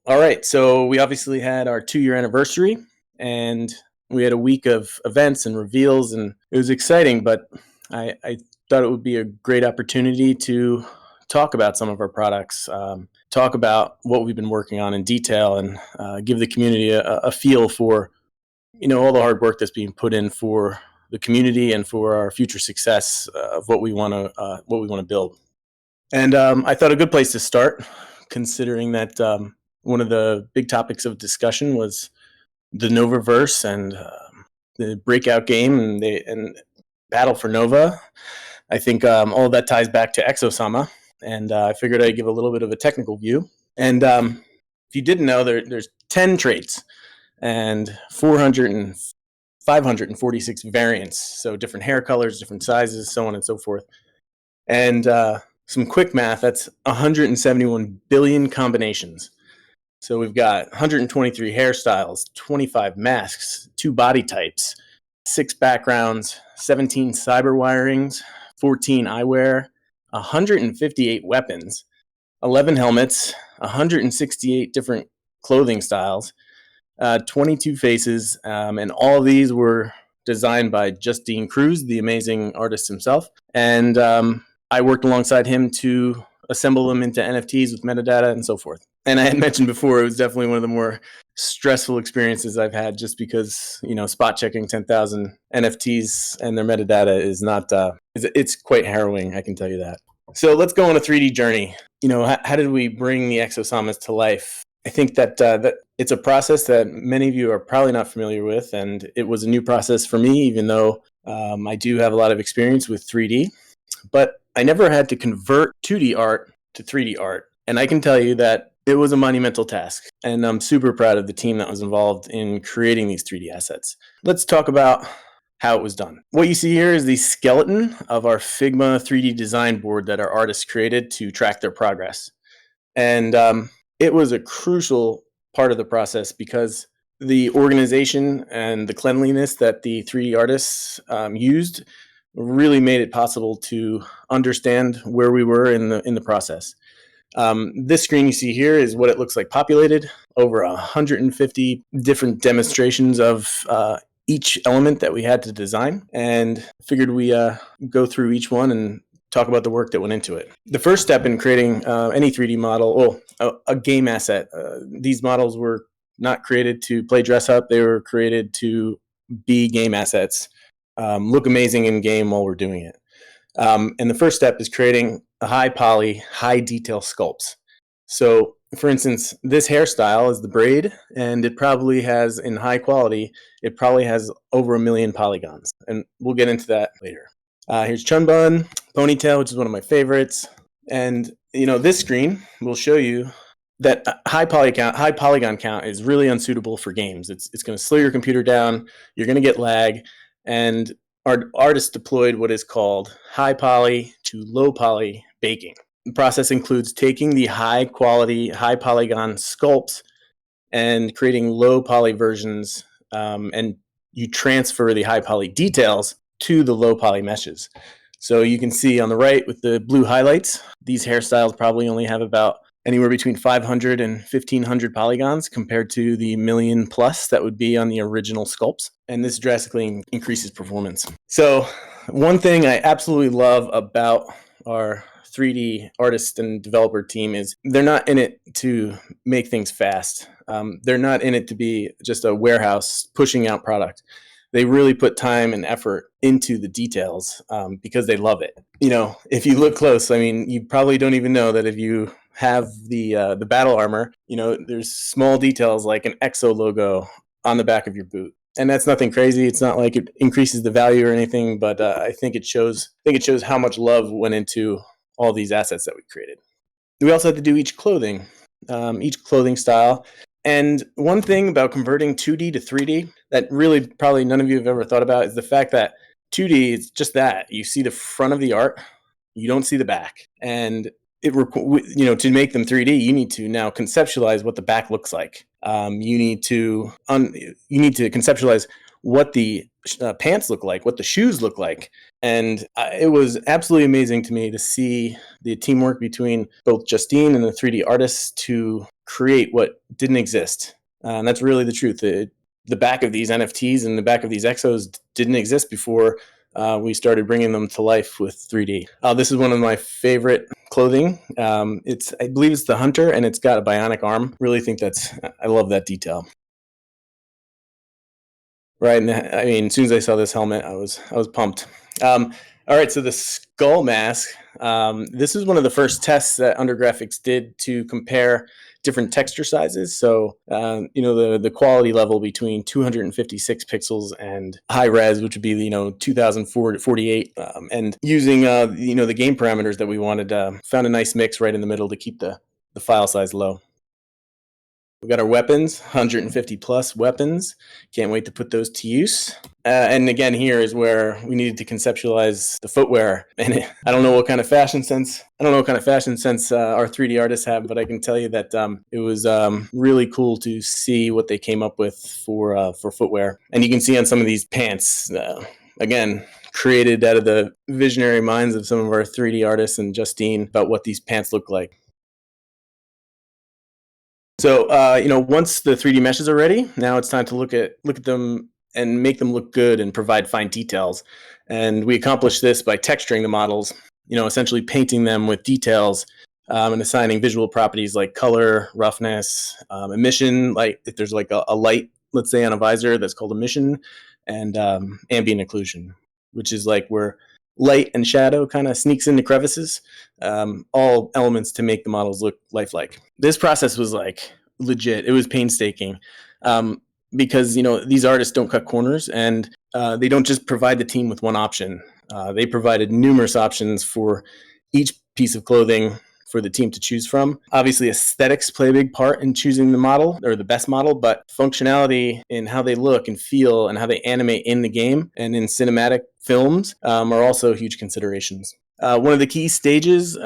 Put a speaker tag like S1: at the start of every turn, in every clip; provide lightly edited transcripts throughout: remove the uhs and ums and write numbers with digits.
S1: All right. So we obviously had our 2-year anniversary, and we had a week of events and reveals, and it was exciting. But I thought it would be a great opportunity to talk about some of our products, talk about what we've been working on in detail, and give the community a feel for all the hard work that's being put in for the community and for our future success of what we want to build. And I thought a good place to start, considering that one of the big topics of discussion was the Novaverse and the breakout game and battle for Nova. I think all of that ties back to Exosama, and I figured I'd give a little bit of a technical view. And if you didn't know, there's 10 traits and 400 and 546 variants, so different hair colors, different sizes, so on and so forth. And some quick math, that's 171 billion combinations. So we've got 123 hairstyles, 25 masks, 2 body types, 6 backgrounds, 17 cyber wirings, 14 eyewear, 158 weapons, 11 helmets, 168 different clothing styles, 22 faces, and all of these were designed by Justine Cruz, the amazing artist himself. And I worked alongside him to assemble them into NFTs with metadata and so forth. And I had mentioned before, it was definitely one of the more stressful experiences I've had, just because, spot checking 10,000 NFTs and their metadata is not, it's quite harrowing, I can tell you that. So let's go on a 3D journey. How did we bring the exosomas to life? I think that it's a process that many of you are probably not familiar with, and it was a new process for me, even though I do have a lot of experience with 3D. But I never had to convert 2D art to 3D art. And I can tell you that it was a monumental task. And I'm super proud of the team that was involved in creating these 3D assets. Let's talk about how it was done. What you see here is the skeleton of our Figma 3D design board that our artists created to track their progress. And it was a crucial part of the process because the organization and the cleanliness that the 3D artists used really made it possible to understand where we were in the process. This screen you see here is what it looks like populated. Over 150 different demonstrations of each element that we had to design, and figured we go through each one and talk about the work that went into it. The first step in creating any 3D model, a game asset, these models were not created to play dress up. They were created to be game assets. Look amazing in game while we're doing it. And the first step is creating a high poly, high detail sculpts. So for instance, this hairstyle is the braid, and it probably has, in high quality, it probably has over 1 million polygons. And we'll get into that later. Here's chun bun, ponytail, which is one of my favorites. And this screen will show you that high polygon count is really unsuitable for games. It's going to slow your computer down. You're going to get lag. And our artists deployed what is called high poly to low poly baking. The process includes taking the high quality, high polygon sculpts and creating low poly versions, and you transfer the high poly details to the low poly meshes. So you can see on the right with the blue highlights, these hairstyles probably only have about anywhere between 500 and 1,500 polygons compared to the million plus that would be on the original sculpts. And this drastically increases performance. So one thing I absolutely love about our 3D artist and developer team is they're not in it to make things fast. They're not in it to be just a warehouse pushing out product. They really put time and effort into the details because they love it. If you look close, you probably don't even know that if you have the battle armor, there's small details like an EXO logo on the back of your boot. And that's nothing crazy. It's not like it increases the value or anything, but I think it shows how much love went into all these assets that we created. We also had to do each clothing style. And one thing about converting 2D to 3D that really probably none of you have ever thought about is the fact that 2D is just that. You see the front of the art, you don't see the back. And to make them 3D, you need to now conceptualize what the back looks like. You need to conceptualize what the pants look like, what the shoes look like. And it was absolutely amazing to me to see the teamwork between both Justine and the 3D artists to create what didn't exist. And that's really the truth. The back of these NFTs and the back of these exos didn't exist before we started bringing them to life with 3D. This is one of my favorite clothing. I believe it's the Hunter, and it's got a bionic arm. Really think I love that detail. Right, and I mean, as soon as I saw this helmet, I was pumped. All right, so the skull mask. This is one of the first tests that Undergraphics did to compare different texture sizes. So, the quality level between 256 pixels and high res, which would be 2048, and using the game parameters that we wanted, found a nice mix right in the middle to keep the file size low. We got our weapons, 150 plus weapons. Can't wait to put those to use. And again, here is where we needed to conceptualize the footwear. And I don't know what kind of fashion sense our 3D artists have, but I can tell you that it was really cool to see what they came up with for footwear. And you can see on some of these pants, again, created out of the visionary minds of some of our 3D artists and Justine about what these pants look like. So, once the 3D meshes are ready, now it's time to look at them and make them look good and provide fine details. And we accomplish this by texturing the models, essentially painting them with details and assigning visual properties like color, roughness, emission, like if there's like a light, let's say on a visor, that's called emission, and ambient occlusion, which is like where light and shadow kind of sneaks into crevices, all elements to make the models look lifelike. This process was like legit. It was painstaking because, these artists don't cut corners, and they don't just provide the team with one option. They provided numerous options for each piece of clothing for the team to choose from. Obviously, aesthetics play a big part in choosing the model or the best model, but functionality in how they look and feel and how they animate in the game and in cinematic films are also huge considerations. One of the key stages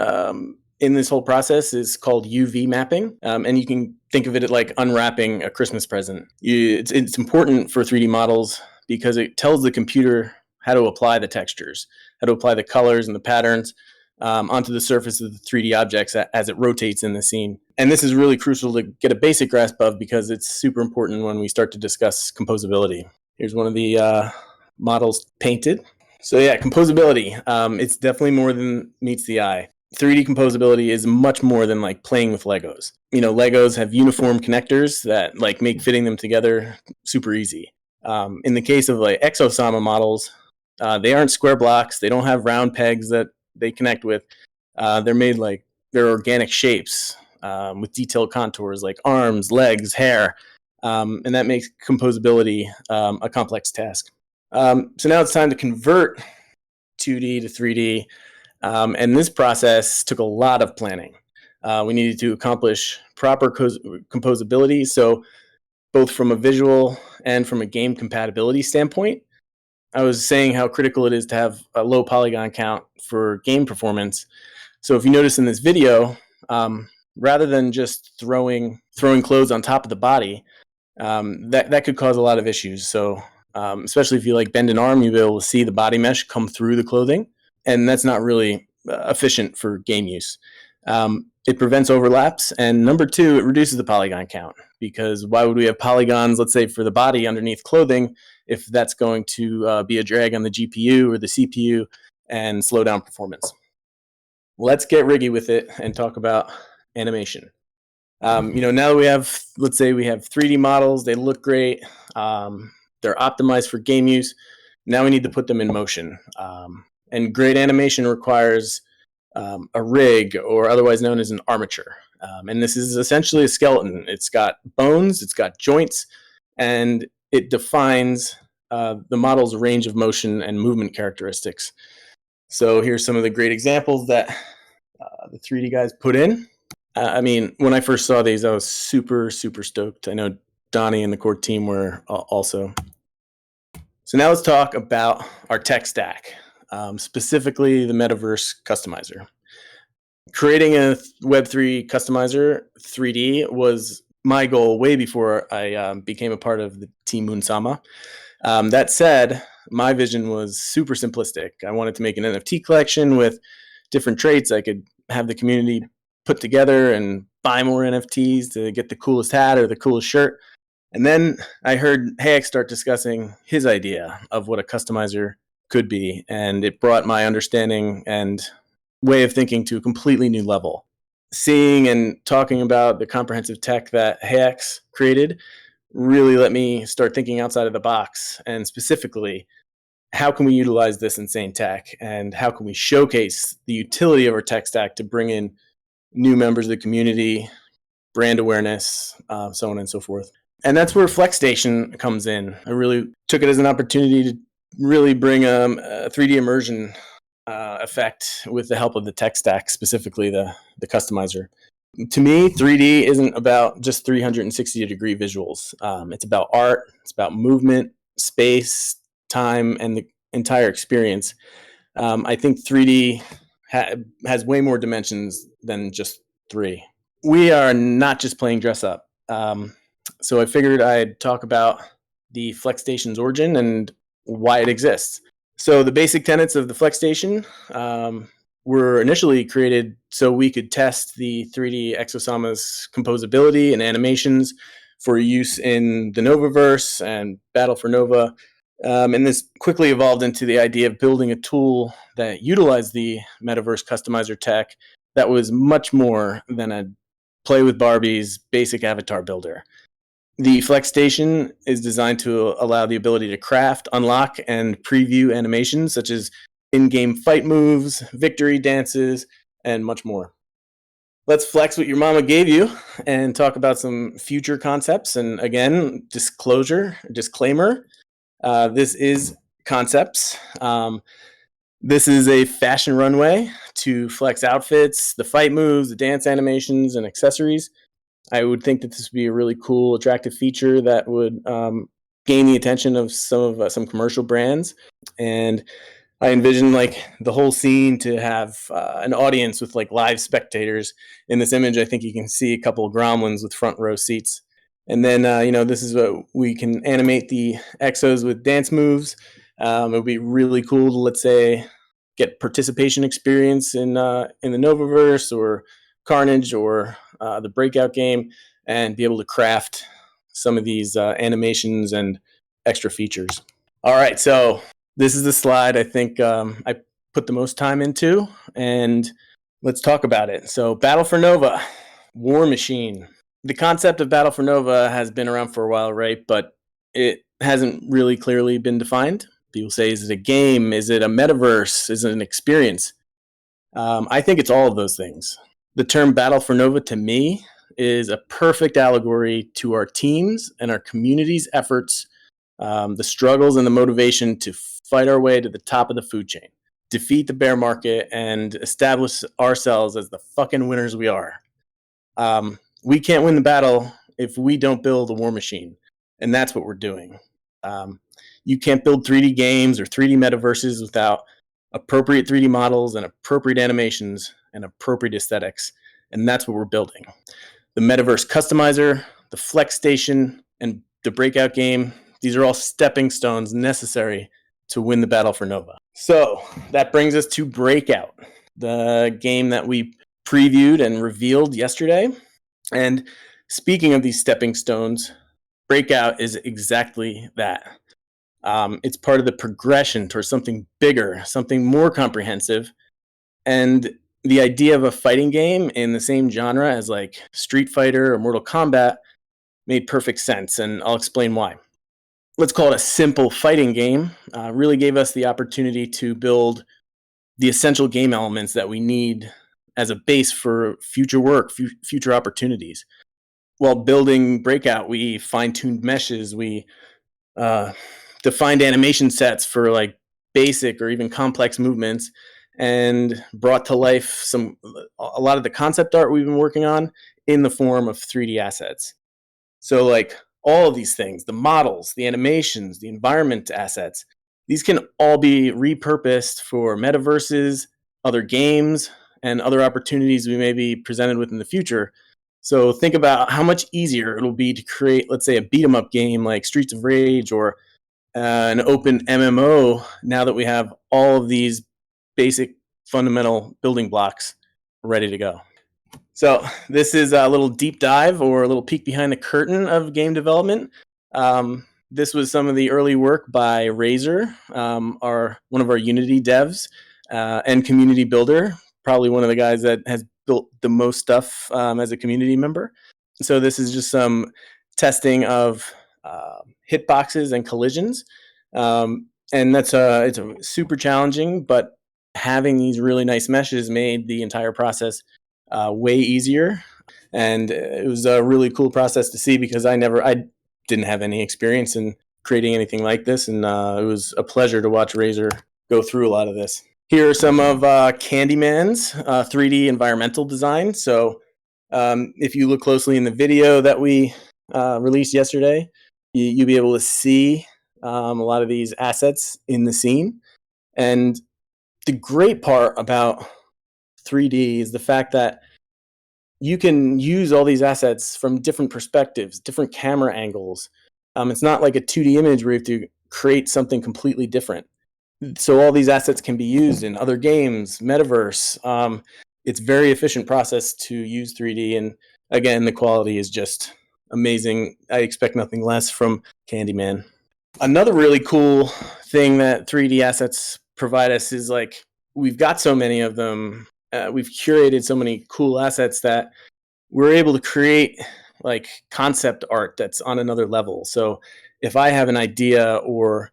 S1: in this whole process is called UV mapping, and you can think of it like unwrapping a Christmas present. It's important for 3D models because it tells the computer how to apply the textures, how to apply the colors and the patterns onto the surface of the 3D objects as it rotates in the scene. And this is really crucial to get a basic grasp of because it's super important when we start to discuss composability. Here's one of the models painted. So yeah, composability. It's definitely more than meets the eye. 3D composability is much more than like playing with Legos. Legos have uniform connectors that like make fitting them together super easy. In the case of like Exosama models, they aren't square blocks. They don't have round pegs that they connect with. They're made like they're organic shapes with detailed contours like arms, legs, hair, and that makes composability a complex task. So now it's time to convert 2D to 3D, and this process took a lot of planning. We needed to accomplish proper composability, so both from a visual and from a game compatibility standpoint. I was saying how critical it is to have a low polygon count for game performance. So if you notice in this video, rather than just throwing clothes on top of the body, that could cause a lot of issues. So especially if you like bend an arm, you'll be able to see the body mesh come through the clothing, and that's not really efficient for game use. It prevents overlaps, and number two, it reduces the polygon count, because why would we have polygons, let's say, for the body underneath clothing if that's going to be a drag on the GPU or the CPU and slow down performance? Let's get riggy with it and talk about animation. Now that we have, let's say we have 3D models, they look great, they're optimized for game use. Now we need to put them in motion. And great animation requires a rig, or otherwise known as an armature. And this is essentially a skeleton. It's got bones, it's got joints, and it defines the model's range of motion and movement characteristics. So here's some of the great examples that the 3D guys put in. When I first saw these, I was super, super stoked. I know Donnie and the core team were also. So now let's talk about our tech stack, specifically the Metaverse Customizer. Creating a Web3 Customizer 3D was my goal way before I became a part of the team Moonsama. That said, my vision was super simplistic. I wanted to make an NFT collection with different traits. I could have the community put together and buy more NFTs to get the coolest hat or the coolest shirt. And then I heard Hayek start discussing his idea of what a customizer could be, and it brought my understanding and way of thinking to a completely new level. Seeing and talking about the comprehensive tech that Hayek's created really let me start thinking outside of the box, and specifically, how can we utilize this insane tech, and how can we showcase the utility of our tech stack to bring in new members of the community, brand awareness, so on and so forth. And that's where FlexStation comes in. I really took it as an opportunity to really bring a 3D immersion effect with the help of the tech stack, specifically the customizer. To me, 3D isn't about just 360-degree visuals. It's about art, it's about movement, space, time, and the entire experience. I think 3D has way more dimensions than just 3. We are not just playing dress up. So I figured I'd talk about the FlexStation's origin and why it exists. So the basic tenets of the FlexStation were initially created so we could test the 3D Exosama's composability and animations for use in the Novaverse and Battle for Nova. And this quickly evolved into the idea of building a tool that utilized the Metaverse Customizer tech that was much more than a play with Barbies basic avatar builder. The FlexStation is designed to allow the ability to craft, unlock, and preview animations such as in-game fight moves, victory dances, and much more. Let's flex what your mama gave you and talk about some future concepts. And again, disclaimer, this is concepts. This is a fashion runway to flex outfits, the fight moves, the dance animations, and accessories. I would think that this would be a really cool, attractive feature that would gain the attention of some commercial brands. And I envision like the whole scene to have an audience with like live spectators. In this image, I think you can see a couple of gremlins with front row seats. And then, this is what we can animate the exos with dance moves. It would be really cool to, let's say, get participation experience in the Novaverse or Carnage or the Breakout game, and be able to craft some of these animations and extra features. All right, so this is the slide I think I put the most time into, and let's talk about it. So Battle for Nova, War Machine. The concept of Battle for Nova has been around for a while, right? But it hasn't really clearly been defined. People say, is it a game? Is it a metaverse? Is it an experience? I think it's all of those things. The term Battle for Nova to me is a perfect allegory to our teams and our community's efforts, the struggles and the motivation to fight our way to the top of the food chain, defeat the bear market, and establish ourselves as the fucking winners we are. We can't win the battle if we don't build a war machine, and that's what we're doing. You can't build 3D games or 3D metaverses without appropriate 3D models and appropriate animations and appropriate aesthetics, and that's what we're building. The Metaverse Customizer, the FlexStation, and the Breakout game, these are all stepping stones necessary to win the battle for Nova. So that brings us to Breakout, the game that we previewed and revealed yesterday. And speaking of these stepping stones, Breakout is exactly that. It's part of the progression towards something bigger, something more comprehensive. And the idea of a fighting game in the same genre as like Street Fighter or Mortal Kombat made perfect sense, and I'll explain why. Let's call it a simple fighting game. Really gave us the opportunity to build the essential game elements that we need as a base for future work, future opportunities. While building Breakout, we fine-tuned meshes, we defined animation sets for like basic or even complex movements, and brought to life a lot of the concept art we've been working on in the form of 3D assets. So like all of these things, the models, the animations, the environment assets, these can all be repurposed for metaverses, other games, and other opportunities we may be presented with in the future. So think about how much easier it'll be to create, let's say, a beat 'em up game like Streets of Rage or an open MMO now that we have all of these basic fundamental building blocks ready to go. So this is a little deep dive or a little peek behind the curtain of game development. This was some of the early work by Razor, one of our Unity devs and community builder, probably one of the guys that has built the most stuff as a community member. So this is just some testing of hitboxes and collisions. And it's a super challenging, but having these really nice meshes made the entire process way easier. And it was a really cool process to see because I didn't have any experience in creating anything like this. And it was a pleasure to watch Razor go through a lot of this. Here are some of Candyman's 3D environmental design. So if you look closely in the video that we released yesterday, you'll be able to see a lot of these assets in the scene. And the great part about 3D is the fact that you can use all these assets from different perspectives, different camera angles. It's not like a 2D image where you have to create something completely different. So all these assets can be used in other games, metaverse. It's a very efficient process to use 3D. And again, the quality is just amazing. I expect nothing less from Candyman. Another really cool thing that 3D assets provide us is like, we've got so many of them. We've curated so many cool assets that we're able to create like concept art that's on another level. So if I have an idea or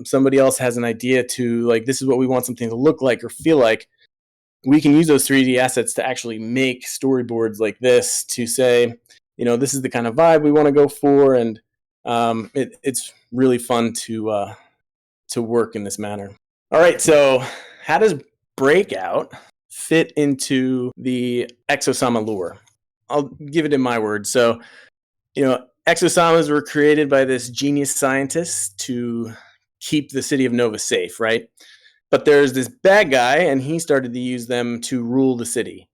S1: somebody else has an idea to like, this is what we want something to look like or feel like, we can use those 3D assets to actually make storyboards like this to say, this is the kind of vibe we want to go for. And it's really fun to work in this manner. All right, so how does Breakout fit into the Exosama lore? I'll give it in my words. So, Exosamas were created by this genius scientist to keep the city of Nova safe, right? But there's this bad guy, and he started to use them to rule the city.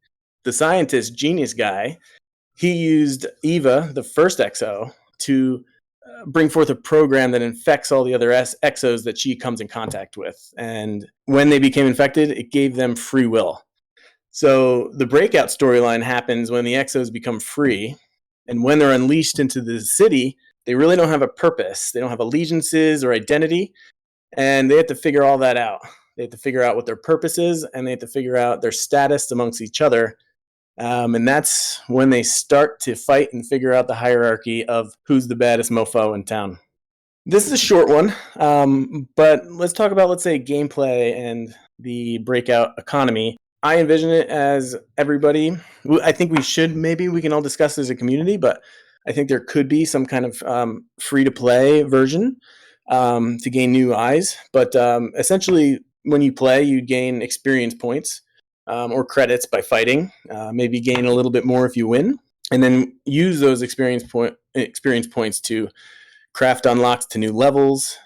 S1: The scientist, genius guy, he used Eva, the first Exo, to bring forth a program that infects all the other Exos that she comes in contact with. And when they became infected, it gave them free will. So the Breakout storyline happens when the Exos become free, and when they're unleashed into the city, they really don't have a purpose. They don't have allegiances or identity, and they have to figure all that out. They have to figure out what their purpose is, and they have to figure out their status amongst each other. And that's when they start to fight and figure out the hierarchy of who's the baddest mofo in town. This is a short one, but let's talk about, let's say, gameplay and the Breakout economy. I envision it as everybody. I think we can all discuss as a community, but I think there could be some kind of free-to-play version to gain new eyes. But essentially, when you play, you gain experience points or credits by fighting. Maybe gain a little bit more if you win, and then use those experience points to craft unlocks to new levels,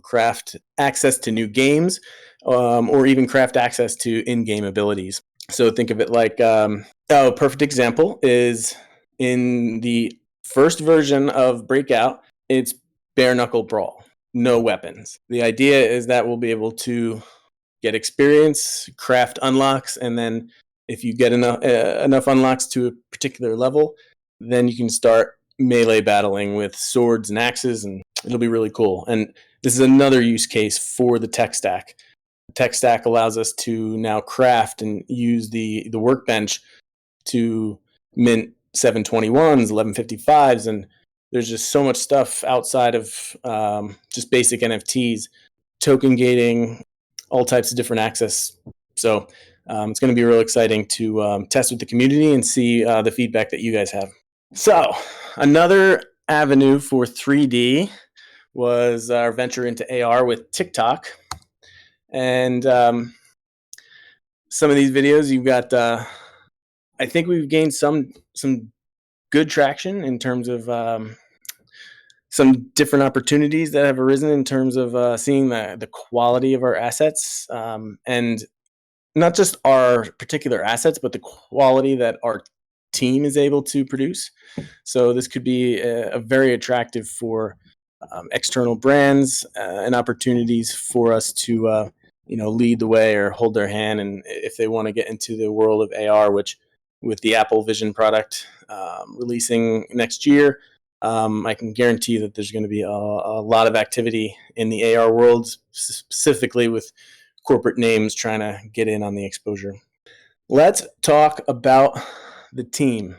S1: craft access to new games, or even craft access to in-game abilities. So think of it like, a perfect example is in the first version of Breakout, it's bare knuckle brawl, no weapons. The idea is that we'll be able to get experience, craft unlocks, and then if you get enough unlocks to a particular level, then you can start melee battling with swords and axes, and it'll be really cool. And this is another use case for the tech stack. The tech stack allows us to now craft and use the workbench to mint 721s, 1155s, and there's just so much stuff outside of just basic NFTs, token gating, all types of different access. So it's going to be real exciting to test with the community and see the feedback that you guys have. So another avenue for 3D was our venture into AR with TikTok. And some of these videos, you've got, I think we've gained some good traction in terms of some different opportunities that have arisen in terms of seeing the quality of our assets, and not just our particular assets, but the quality that our team is able to produce. So this could be a very attractive for external brands and opportunities for us to lead the way or hold their hand, and if they want to get into the world of AR, which with the Apple Vision product releasing next year, I can guarantee that there's going to be a lot of activity in the AR world, specifically with corporate names trying to get in on the exposure. Let's talk about the team.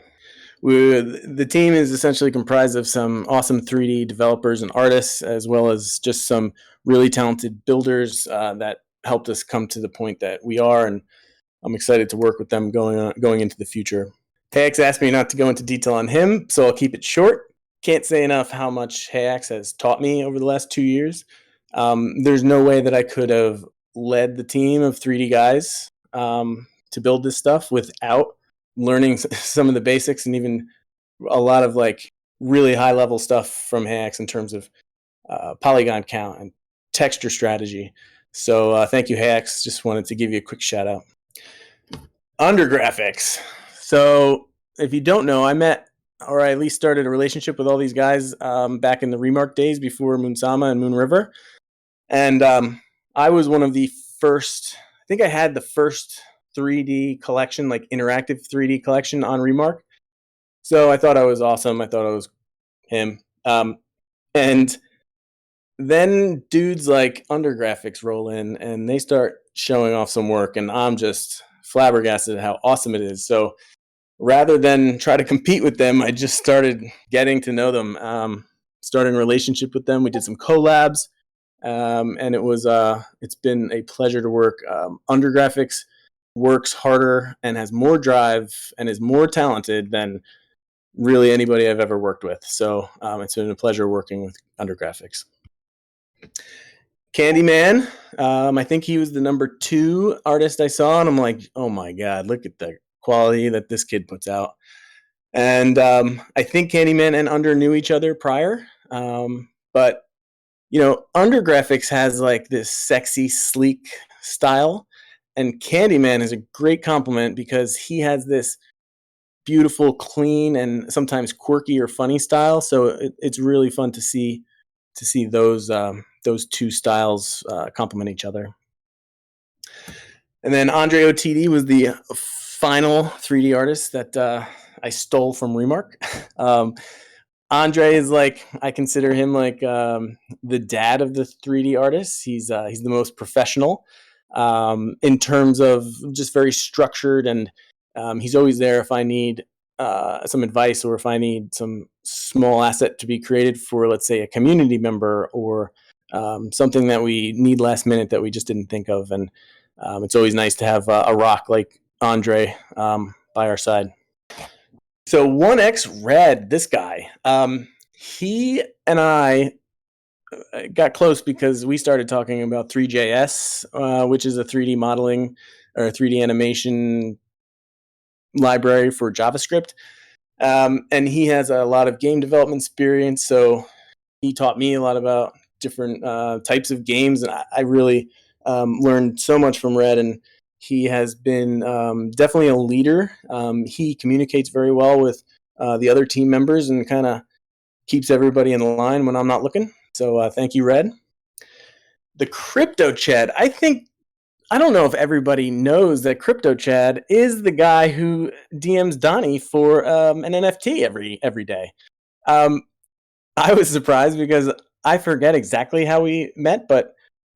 S1: The team is essentially comprised of some awesome 3D developers and artists, as well as just some really talented builders that helped us come to the point that we are, and I'm excited to work with them going into the future. Hayax asked me not to go into detail on him, so I'll keep it short. Can't say enough how much Hayax has taught me over the last 2 years. There's no way that I could have led the team of 3D guys to build this stuff without learning some of the basics and even a lot of like really high level stuff from Hayax in terms of polygon count and texture strategy. So thank you, Hayax. Just wanted to give you a quick shout out. Under graphics. So if you don't know, I met, or I at least started a relationship with all these guys back in the Remark days before Moonsama and Moon River. And I was one of the first, I think I had the first 3D collection, like interactive 3D collection on Remark. So I thought I was awesome. I thought I was him. And then dudes like Under Graphics roll in and they start showing off some work, and I'm just flabbergasted at how awesome it is. So rather than try to compete with them, I just started getting to know them, starting a relationship with them. We did some collabs, and it's been a pleasure to work. Under Graphics works harder and has more drive and is more talented than really anybody I've ever worked with. So it's been a pleasure working with Under Graphics. Candyman, I think he was the number 2 artist I saw, and I'm like, oh my God, look at the quality that this kid puts out. And I think Candyman and Under knew each other prior, but Under Graphics has like this sexy, sleek style, and Candyman is a great compliment because he has this beautiful, clean, and sometimes quirky or funny style. So it's really fun to see those 2 styles complement each other. And then Andre OTD was the final 3D artist that I stole from Remark. Andre is like, I consider him like the dad of the 3D artists. He's the most professional in terms of just very structured, and he's always there if I need some advice or if I need some small asset to be created for, let's say, a community member or something that we need last minute that we just didn't think of. And it's always nice to have a rock like Andre by our side. So 1X Red, this guy, he and I got close because we started talking about 3JS, which is a 3D modeling or 3D animation library for JavaScript. And he has a lot of game development experience, so he taught me a lot about different types of games, and I really learned so much from Red, and he has been definitely a leader. He communicates very well with the other team members and kind of keeps everybody in line when I'm not looking. So thank you, Red. The Crypto Chad, I don't know if everybody knows that Crypto Chad is the guy who DMs Donnie for an NFT every day. I was surprised because I forget exactly how we met, but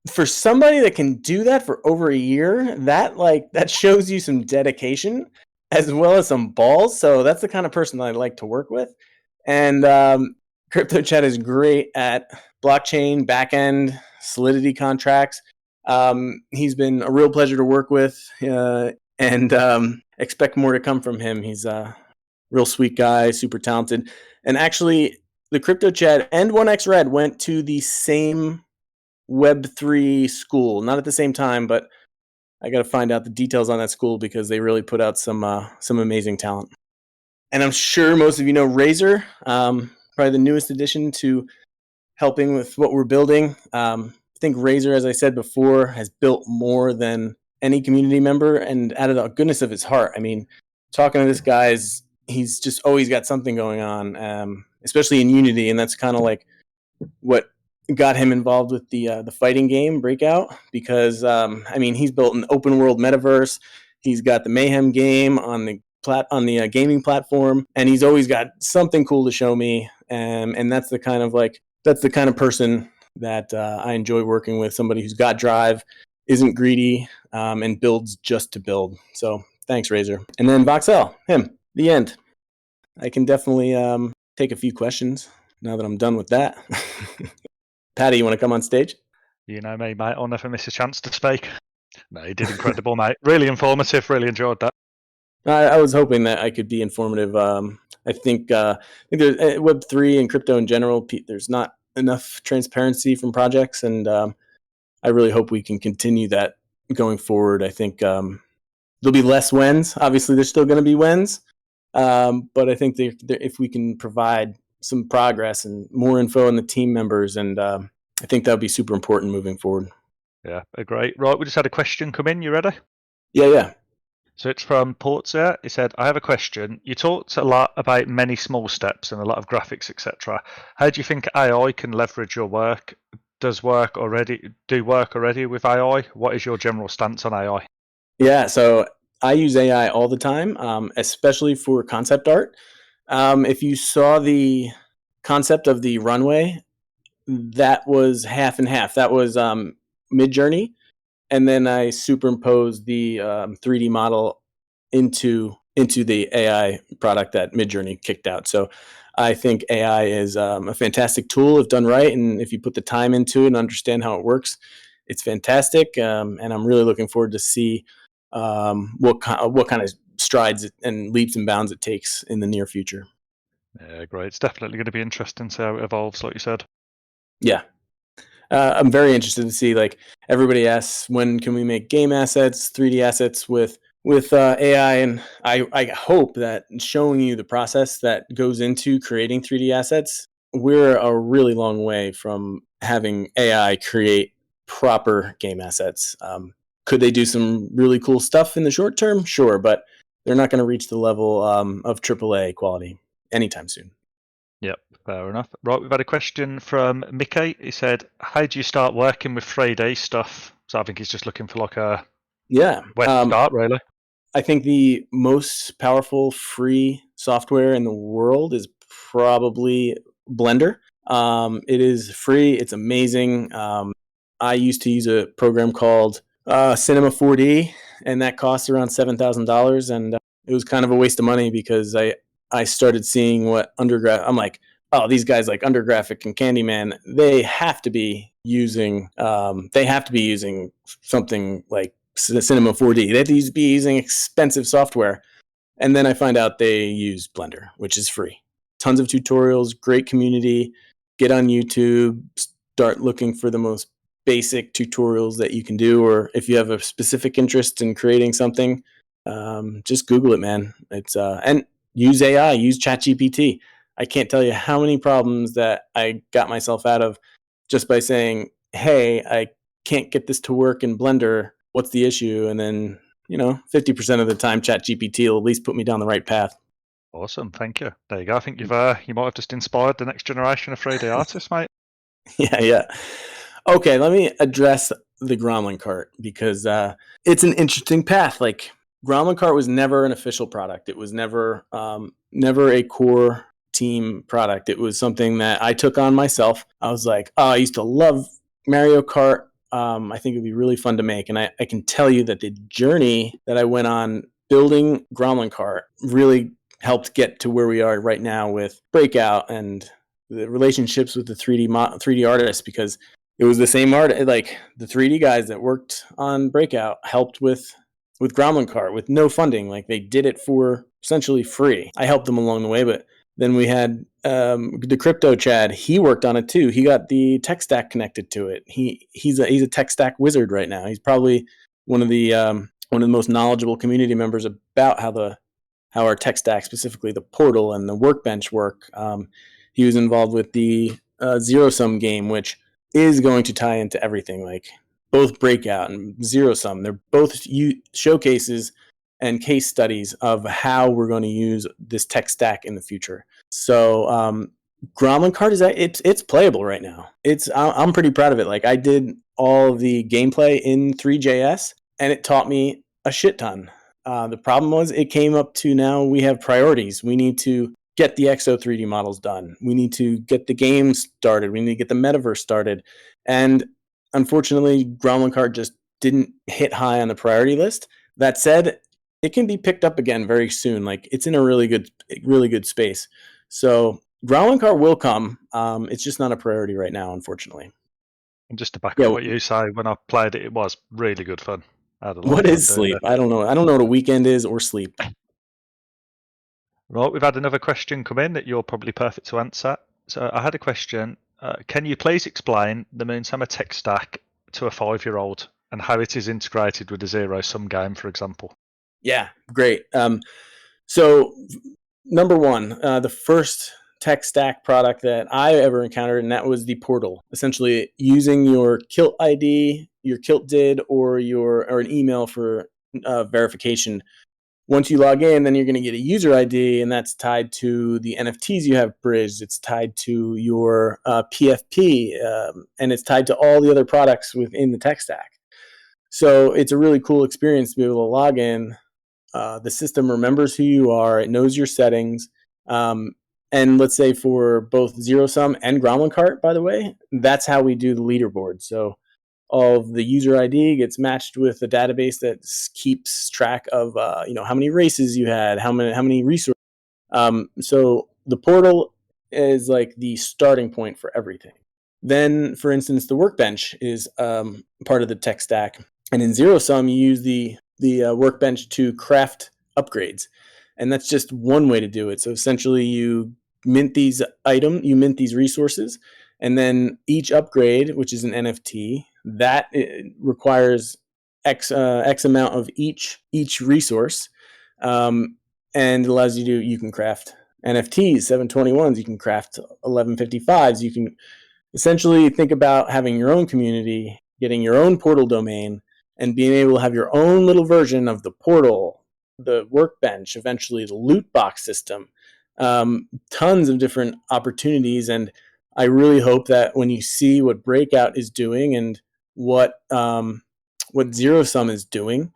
S1: for somebody that can do that for over a year, that shows you some dedication as well as some balls. So that's the kind of person that I like to work with. And Crypto Chat is great at blockchain, backend, Solidity contracts. He's been a real pleasure to work with, and expect more to come from him. He's a real sweet guy, super talented. And actually, the Crypto Chat and 1X Red went to the same Web3 school, not at the same time, but I got to find out the details on that school because they really put out some amazing talent. And I'm sure most of you know Razor, probably the newest addition to helping with what we're building. I think Razor, as I said before, has built more than any community member, and out of the goodness of his heart. I mean, talking to this guy, he's just always got something going on, especially in Unity, and that's kind of like what got him involved with the fighting game Breakout, because he's built an open world metaverse. He's got the Mayhem game on the gaming platform, and he's always got something cool to show me. And that's the kind of person that I enjoy working with. Somebody who's got drive, isn't greedy, and builds just to build. So thanks, Razor. And then Voxelle, him, the end. I can definitely take a few questions now that I'm done with that. Patty, you want to come on stage?
S2: You know me, mate. I'll never miss a chance to speak. No, you did incredible, mate. Really informative. Really enjoyed that.
S1: I was hoping that I could be informative. I think there's Web3 and crypto in general, there's not enough transparency from projects, and I really hope we can continue that going forward. I think there'll be less wins. Obviously, there's still going to be wins, but I think if we can provide some progress and more info on the team members, and I think that would be super important moving forward.
S2: Yeah, great. Right, we just had a question come in. You ready?
S1: Yeah.
S2: So it's from Portzer. He said, I have a question. You talked a lot about many small steps and a lot of graphics, etc. How do you think AI can leverage your work? Do work already with AI? What is your general stance on AI?
S1: Yeah, so I use AI all the time, especially for concept art. If you saw the concept of the runway, that was half and half. That was Midjourney, and then I superimposed the 3D model into the AI product that Midjourney kicked out. So I think AI is a fantastic tool if done right, and if you put the time into it and understand how it works, it's fantastic. And I'm really looking forward to see what kind of strides and leaps and bounds it takes in the near future.
S2: Yeah, great. It's definitely going to be interesting to see how it evolves, like you said.
S1: Yeah. I'm very interested to see, like, everybody asks, when can we make game assets, 3D assets with AI, and I hope that showing you the process that goes into creating 3D assets, we're a really long way from having AI create proper game assets. Could they do some really cool stuff in the short term? Sure, but they're not going to reach the level of AAA quality anytime soon.
S2: Yep, fair enough. Right, we've had a question from Mickey. He said, how do you start working with 3D stuff? So I think he's just looking for like a where to start, really.
S1: I think the most powerful free software in the world is probably Blender. It is free. It's amazing. I used to use a program called Cinema 4D, and that costs around $7,000. And it was kind of a waste of money because I started seeing what I'm like, oh, these guys like Undergraphic and Candyman, they have to be using something like Cinema 4D. They have to be using expensive software. And then I find out they use Blender, which is free. Tons of tutorials, great community. Get on YouTube, start looking for the most basic tutorials that you can do, or if you have a specific interest in creating something, just Google it, man. It's and use AI, use ChatGPT. I can't tell you how many problems that I got myself out of just by saying, hey, I can't get this to work in Blender. What's the issue? And then, 50% of the time, ChatGPT will at least put me down the right path.
S2: Awesome, thank you. There you go. I think you might have just inspired the next generation of 3D artists, mate.
S1: Yeah. Okay, let me address the Gromlin cart, because it's an interesting path. Like, Gromlin cart was never an official product. It was never a core team product. It was something that I took on myself. I was like, oh, I used to love Mario Kart. I think it'd be really fun to make. And I can tell you that the journey that I went on building Gromlin cart really helped get to where we are right now with Breakout and the relationships with the 3D artists, because it was the same art. Like, the 3D guys that worked on Breakout helped with Gromlin cart with no funding. Like, they did it for essentially free. I helped them along the way, but then we had the Crypto Chad. He worked on it too. He got the tech stack connected to it. He's a tech stack wizard right now. He's probably one of the most knowledgeable community members about how our tech stack, specifically the portal and the workbench, work. He was involved with the Zero Sum game, which is going to tie into everything. Like, both Breakout and Zero Sum, they're both showcases and case studies of how we're going to use this tech stack in the future. So Gromlin card is that it's playable right now. I'm pretty proud of it. Like I did all of the gameplay in 3JS, and it taught me a shit ton. The problem was it came up to now we have priorities. We need to get the Exo 3D models done. We need to get the game started. We need to get the metaverse started. And unfortunately, Gromlin card just didn't hit high on the priority list. That said, it can be picked up again very soon. Like it's in a really good space. So Growling car will come. It's just not a priority right now, unfortunately.
S2: And just to back
S1: Yeah.
S2: up what you say, when I played it, it was really good fun. I had a lot
S1: What
S2: of fun
S1: is
S2: doing
S1: sleep?
S2: it.
S1: I don't know. I don't know what a weekend is or sleep.
S2: Right, we've had another question come in that you're probably perfect to answer. So I had a question. Can you please explain the Moonsama tech stack to a 5-year-old and how it is integrated with a zero-sum game, for example?
S1: Yeah, great. So number one, the first tech stack product that I ever encountered, and that was the portal. Essentially, using your Kilt ID, your Kilt did, or an email for verification. Once you log in, then you're going to get a user ID, and that's tied to the NFTs you have bridged. It's tied to your PFP, and it's tied to all the other products within the tech stack. So it's a really cool experience to be able to log in. The system remembers who you are. It knows your settings. And let's say for both Zero Sum and Gromlin Cart, by the way, that's how we do the leaderboard. So all of the user ID gets matched with a database that keeps track of how many races you had, how many resources. So the portal is like the starting point for everything. Then, for instance, the workbench is part of the tech stack, and in Zero Sum, you use the workbench to craft upgrades, and that's just one way to do it. So essentially, you mint these resources, and then each upgrade, which is an NFT, that requires X amount of each resource, and allows you can craft NFTs, 721s. You can craft 1155s. You can essentially think about having your own community, getting your own portal domain, and being able to have your own little version of the portal, the workbench, eventually the loot box system. Tons of different opportunities, and I really hope that when you see what Breakout is doing and what Zero Sum is doing,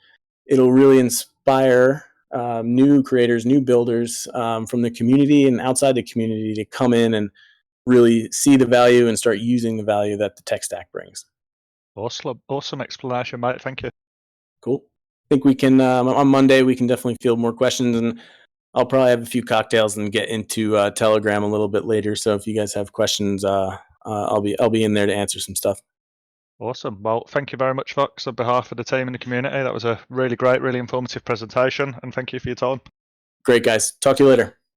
S1: it'll really inspire new creators, new builders from the community and outside the community to come in and really see the value and start using the value that the tech stack brings.
S2: Awesome explanation, mate. Thank you.
S1: Cool. I think we can on Monday we can definitely field more questions, and I'll probably have a few cocktails and get into Telegram a little bit later. So if you guys have questions, I'll be in there to answer some stuff.
S2: Awesome. Well, thank you very much, Fox, on behalf of the team and the community. That was a really great, really informative presentation, and thank you for your time.
S1: Great, guys. Talk to you later.